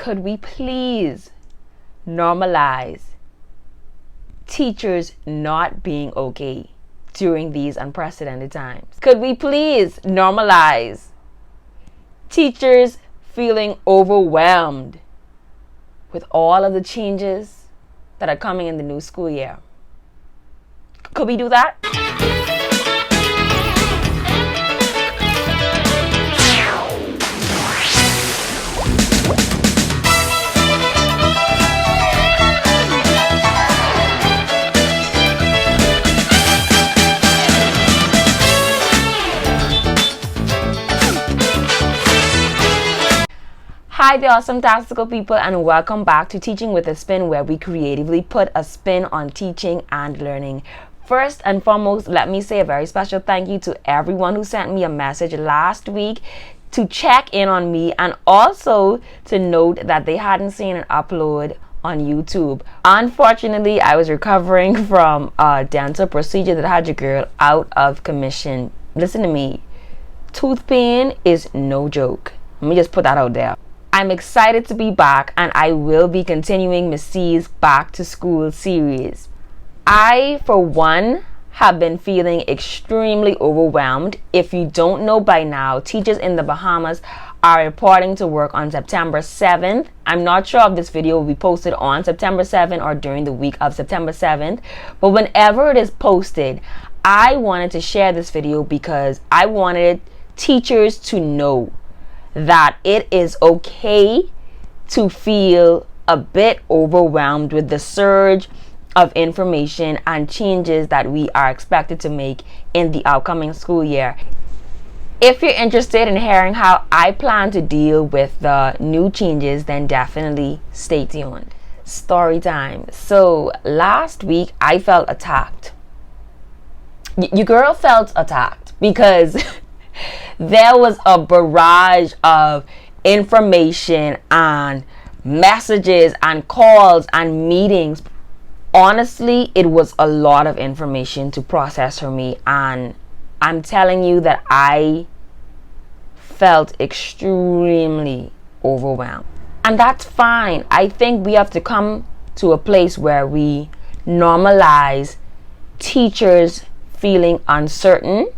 Could we please normalize teachers not being okay during these unprecedented times? Could we please normalize teachers feeling overwhelmed with all of the changes that are coming in the new school year? Could we do that? Hi there, awesome tastical people, and welcome back to Teaching with a Spin, where we creatively put a spin on teaching and learning. First and foremost, let me say a very special thank you to everyone who sent me a message last week to check in on me, and also to note that they hadn't seen an upload on YouTube. Unfortunately, I was recovering from a dental procedure that had your girl out of commission. Listen to me, tooth pain is no joke. Let me just put that out there. I'm excited to be back, and I will be continuing Miss C's Back to School series. I, for one, have been feeling extremely overwhelmed. If you don't know by now, teachers in the Bahamas are reporting to work on September 7th. I'm not sure if this video will be posted on September 7th or during the week of September 7th, but whenever it is posted, I wanted to share this video because I wanted teachers to know that it is okay to feel a bit overwhelmed with the surge of information and changes that we are expected to make in the upcoming school year. If you're interested in hearing how I plan to deal with the new changes, then definitely stay tuned. Story time. So last week I felt attacked. Your girl felt attacked because there was a barrage of information and messages and calls and meetings. Honestly, it was a lot of information to process for me, and I'm telling you that I felt extremely overwhelmed. And that's fine. I think we have to come to a place where we normalize teachers feeling uncertain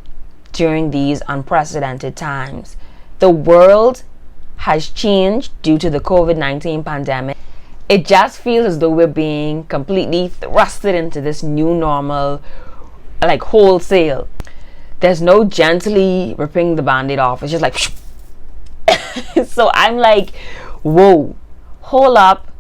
during these unprecedented times. The world has changed due to the COVID-19 pandemic. It just feels as though we're being completely thrusted into this new normal, like wholesale. There's no gently ripping the band-aid off. It's just like so I'm like, whoa, hold up,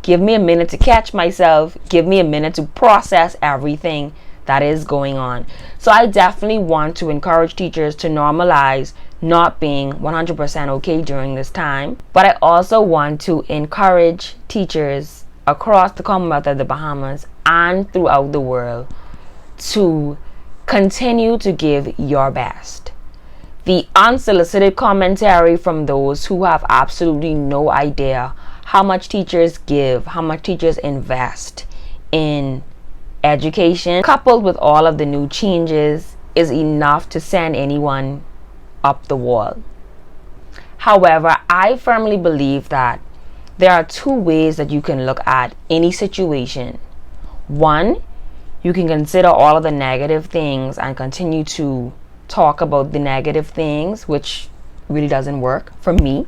give me a minute to catch myself, give me a minute to process everything that is going on. So I definitely want to encourage teachers to normalize not being 100% okay during this time. But I also want to encourage teachers across the Commonwealth of the Bahamas and throughout the world to continue to give your best. The unsolicited commentary from those who have absolutely no idea how much teachers give, how much teachers invest in education, coupled with all of the new changes, is enough to send anyone up the wall. However, I firmly believe that there are two ways that you can look at any situation. One, you can consider all of the negative things and continue to talk about the negative things, which really doesn't work for me.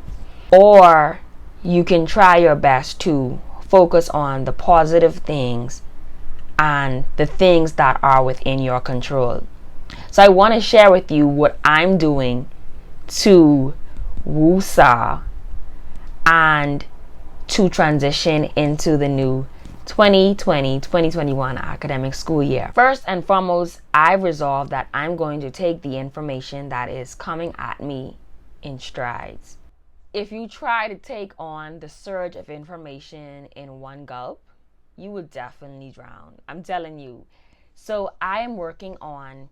Or you can try your best to focus on the positive things and the things that are within your control. So I want to share with you what I'm doing to woosah and to transition into the new 2020-2021 academic school year. First and foremost, I've resolved that I'm going to take the information that is coming at me in strides. If you try to take on the surge of information in one gulp, you would definitely drown. I'm telling you. So I am working on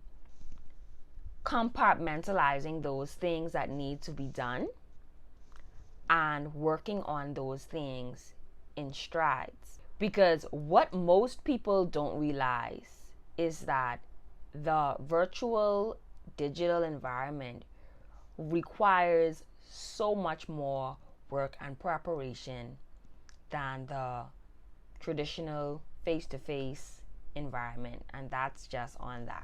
compartmentalizing those things that need to be done and working on those things in strides. Because what most people don't realize is that the virtual digital environment requires so much more work and preparation than the traditional face-to-face environment, and that's just on that.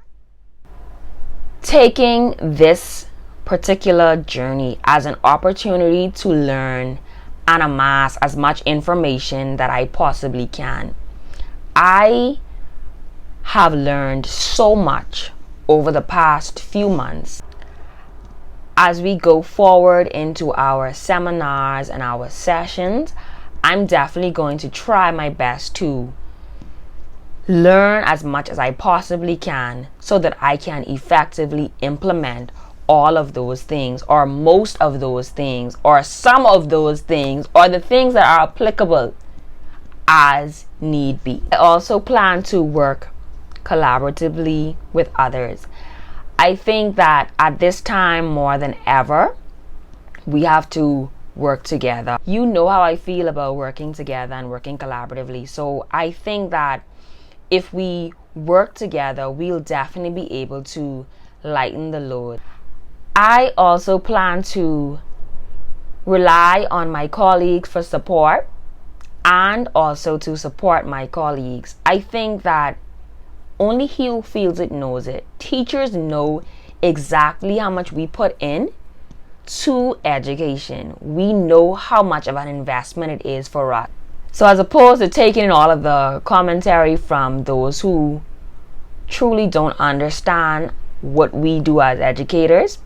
Taking this particular journey as an opportunity to learn and amass as much information that I possibly can. I have learned so much over the past few months. As we go forward into our seminars and our sessions, I'm definitely going to try my best to learn as much as I possibly can so that I can effectively implement all of those things, or most of those things, or some of those things, or the things that are applicable as need be. I also plan to work collaboratively with others. I think that at this time more than ever, we have to work together. You know how I feel about working together and working collaboratively. So I think that if we work together, we'll definitely be able to lighten the load. I also plan to rely on my colleagues for support and also to support my colleagues. I think that only he who feels it knows it. Teachers know exactly how much we put in to education. We know how much of an investment it is for us. So as opposed to taking in all of the commentary from those who truly don't understand what we do as educators,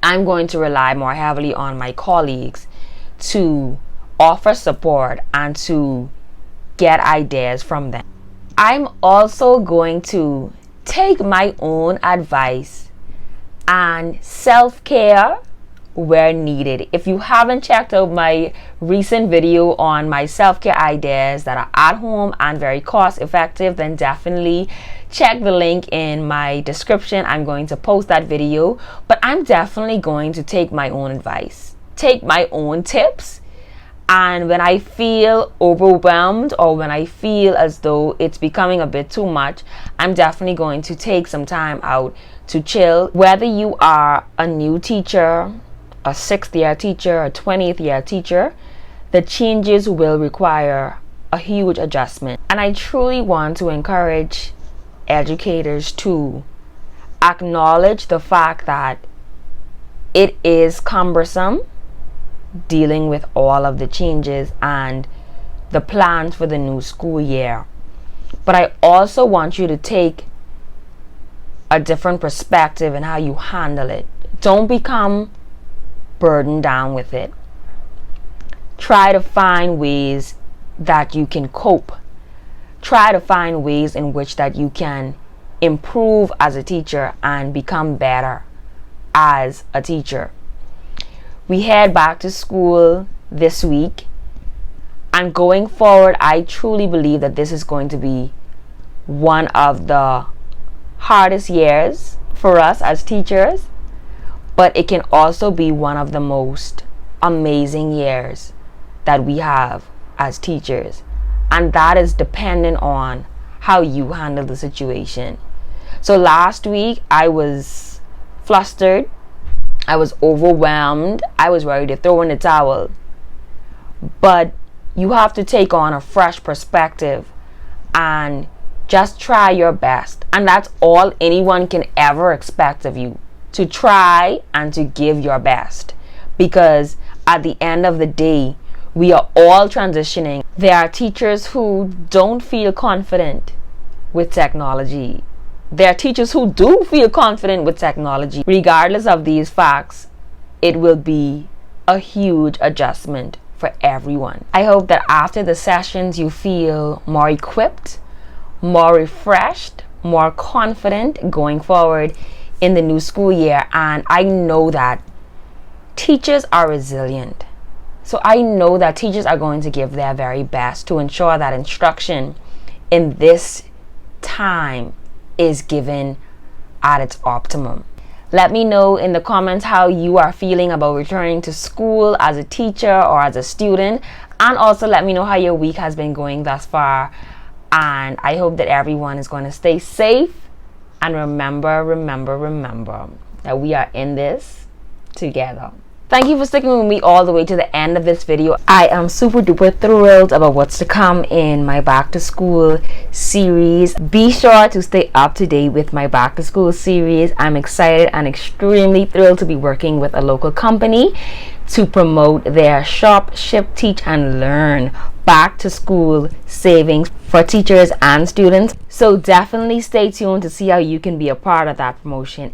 I'm going to rely more heavily on my colleagues to offer support and to get ideas from them. I'm also going to take my own advice and self-care where needed. If you haven't checked out my recent video on my self-care ideas that are at home and very cost effective, then definitely check the link in my description. I'm going to post that video, but I'm definitely going to take my own advice, take my own tips. And when I feel overwhelmed or when I feel as though it's becoming a bit too much, I'm definitely going to take some time out to chill. Whether you are a new teacher, a 6th year teacher, a 20th year teacher, the changes will require a huge adjustment. And I truly want to encourage educators to acknowledge the fact that it is cumbersome dealing with all of the changes and the plans for the new school year. But I also want you to take a different perspective in how you handle it. Don't become burdened down with it. Try to find ways that you can cope. Try to find ways in which that you can improve as a teacher and become better as a teacher. We head back to school this week, and going forward, I truly believe that this is going to be one of the hardest years for us as teachers, but it can also be one of the most amazing years that we have as teachers, and that is dependent on how you handle the situation. So last week I was flustered, I was overwhelmed, I was ready to throw in the towel. But you have to take on a fresh perspective and just try your best. And that's all anyone can ever expect of you, to try and to give your best. Because at the end of the day, we are all transitioning. There are teachers who don't feel confident with technology. There are teachers who do feel confident with technology. Regardless of these facts, it will be a huge adjustment for everyone. I hope that after the sessions you feel more equipped, more refreshed, more confident going forward in the new school year. And I know that teachers are resilient. So I know that teachers are going to give their very best to ensure that instruction in this time is given at its optimum. Let me know in the comments how you are feeling about returning to school as a teacher or as a student, and also let me know how your week has been going thus far. And I hope that everyone is going to stay safe, and remember that we are in this together. Thank you for sticking with me all the way to the end of this video. I am super duper thrilled about what's to come in my back to school series. Be sure to stay up to date with my back to school series. I'm excited and extremely thrilled to be working with a local company to promote their Shop, Ship, Teach and Learn back to school savings for teachers and students. So definitely stay tuned to see how you can be a part of that promotion.